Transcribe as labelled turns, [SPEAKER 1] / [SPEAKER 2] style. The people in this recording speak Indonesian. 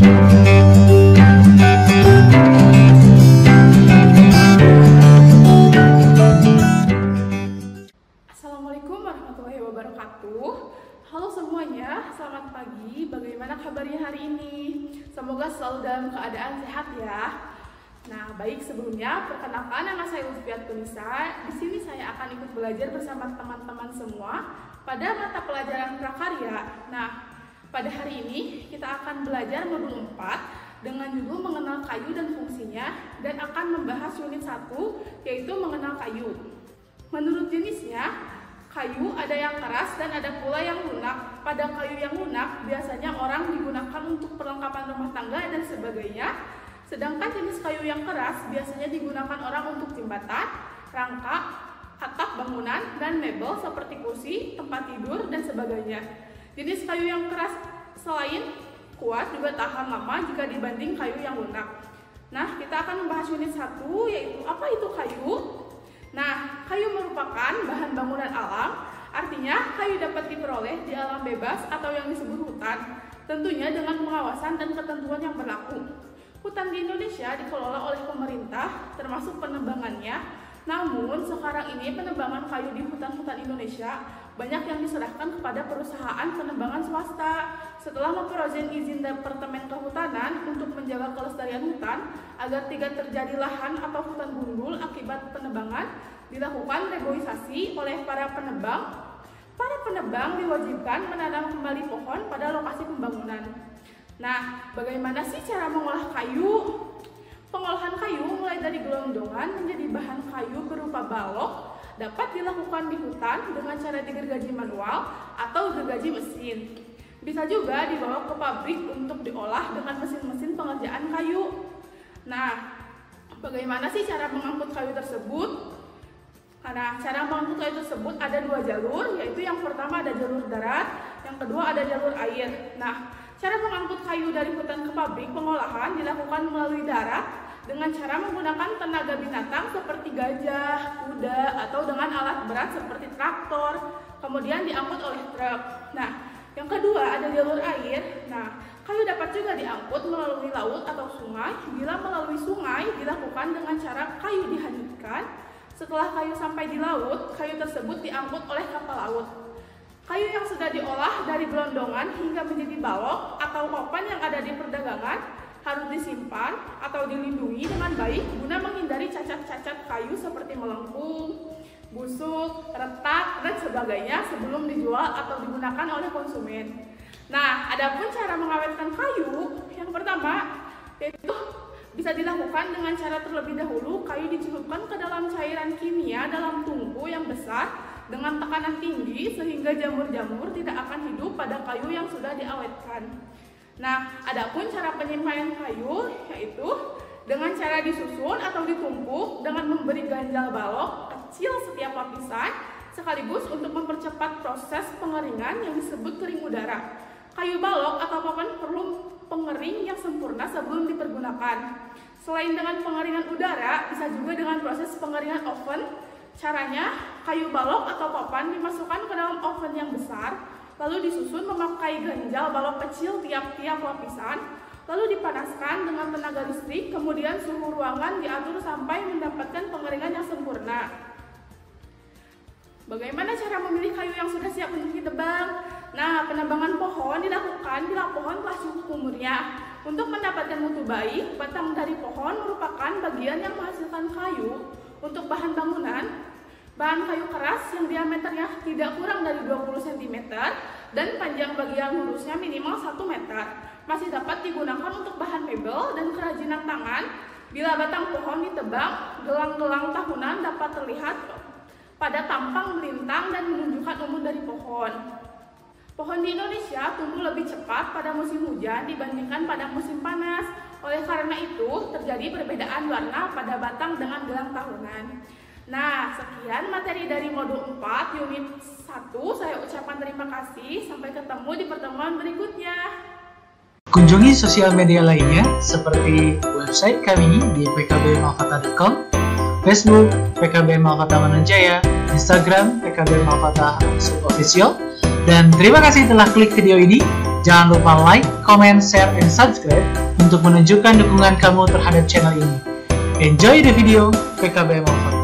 [SPEAKER 1] Assalamualaikum warahmatullahi wabarakatuh. Halo semuanya, selamat pagi. Bagaimana kabarnya hari ini? Semoga selalu dalam keadaan sehat ya. Nah, baik, sebelumnya perkenalkan, nama saya Lutfiat Tunisa. Di sini saya akan ikut belajar bersama teman-teman semua pada mata pelajaran prakarya. Nah, pada hari ini kita akan belajar modul 4 dengan judul mengenal kayu dan fungsinya, dan akan membahas unit 1 yaitu mengenal kayu. Menurut jenisnya, kayu ada yang keras dan ada pula yang lunak. Pada kayu yang lunak biasanya orang digunakan untuk perlengkapan rumah tangga dan sebagainya. Sedangkan jenis kayu yang keras biasanya digunakan orang untuk jembatan, rangka, atap bangunan, dan mebel seperti kursi, tempat tidur, dan sebagainya. Jenis kayu yang keras selain kuat juga tahan lama jika dibanding kayu yang lunak. Nah, kita akan membahas unit 1 yaitu apa itu kayu. Nah, kayu merupakan bahan bangunan alam, artinya kayu dapat diperoleh di alam bebas atau yang disebut hutan, tentunya dengan pengawasan dan ketentuan yang berlaku. Hutan di Indonesia dikelola oleh pemerintah, termasuk penebangannya. Namun, sekarang ini penebangan kayu di hutan-hutan Indonesia banyak yang diserahkan kepada perusahaan penebangan swasta. Setelah memperoleh izin Departemen Kehutanan untuk menjaga kelestarian hutan agar tidak terjadi lahan atau hutan gundul akibat penebangan, dilakukan reboisasi oleh para penebang. Para penebang diwajibkan menanam kembali pohon pada lokasi pembangunan. Nah, bagaimana sih cara mengolah kayu? Pengolahan kayu mulai dari gelondongan menjadi bahan kayu berupa balok dapat dilakukan di hutan dengan cara digergaji manual atau gergaji mesin. Bisa juga dibawa ke pabrik untuk diolah dengan mesin-mesin pengerjaan kayu. Nah, bagaimana sih cara mengangkut kayu tersebut? Nah, cara mengangkut kayu tersebut ada 2 jalur, yaitu yang pertama ada jalur darat, yang kedua ada jalur air. Nah, cara mengangkut kayu dari hutan ke pabrik pengolahan dilakukan melalui darat dengan cara menggunakan tenaga binatang seperti gajah, kuda, atau dengan alat berat seperti traktor, kemudian diangkut oleh truk. Nah, yang kedua ada jalur air. Nah, kayu dapat juga diangkut melalui laut atau sungai. Bila melalui sungai dilakukan dengan cara kayu dihanyutkan. Setelah kayu sampai di laut, kayu tersebut diangkut oleh kapal laut. Kayu yang sudah diolah dari gelondongan hingga menjadi balok atau papan yang ada di perdagangan harus disimpan atau dilindungi dengan baik guna menghindari cacat-cacat kayu seperti melengkung, busuk, retak, dan sebagainya sebelum dijual atau digunakan oleh konsumen. Nah, adapun cara mengawetkan kayu, yang pertama yaitu bisa dilakukan dengan cara terlebih dahulu kayu dicelupkan ke dalam cairan kimia dalam tungku yang besar dengan tekanan tinggi sehingga jamur-jamur tidak akan hidup pada kayu yang sudah diawetkan. Nah, adapun cara penyimpanan kayu yaitu dengan cara disusun atau ditumpuk dengan memberi ganjal balok kecil setiap lapisan sekaligus untuk mempercepat proses pengeringan yang disebut kering udara. Kayu balok atau papan perlu pengering yang sempurna sebelum dipergunakan. Selain dengan pengeringan udara, bisa juga dengan proses pengeringan oven. Caranya, kayu balok atau papan dimasukkan ke dalam oven yang besar, lalu disusun memakai ganjal balok kecil tiap-tiap lapisan, lalu dipanaskan dengan tenaga listrik, kemudian suhu ruangan diatur sampai mendapatkan pengeringan yang sempurna. Bagaimana cara memilih kayu yang sudah siap untuk ditebang? Nah, penebangan pohon dilakukan bila pohon telah cukup umurnya. Untuk mendapatkan mutu baik, batang dari pohon merupakan bagian yang menghasilkan kayu. Untuk bahan bangunan, bahan kayu keras yang diameternya tidak kurang dari 20 cm dan panjang bagian lurusnya minimal 1 meter masih dapat digunakan untuk bahan mebel dan kerajinan tangan. Bila batang pohon ditebang, gelang-gelang tahunan dapat terlihat pada tampang melintang dan menunjukkan umur dari pohon. Pohon di Indonesia tumbuh lebih cepat pada musim hujan dibandingkan pada musim panas. Oleh karena itu, terjadi perbedaan warna pada batang dengan gelang tahunan. Nah, sekian materi dari modul 4 unit 1. Saya ucapkan terima kasih. Sampai ketemu di pertemuan berikutnya.
[SPEAKER 2] Kunjungi sosial media lainnya seperti website kami di pkbmalfata.com, Facebook PKB Malfata Mananjaya, Instagram PKB Malfata _official. Dan terima kasih telah klik video ini. Jangan lupa like, comment, share, and subscribe untuk menunjukkan dukungan kamu terhadap channel ini. Enjoy the video, PKBM Al-Fatah.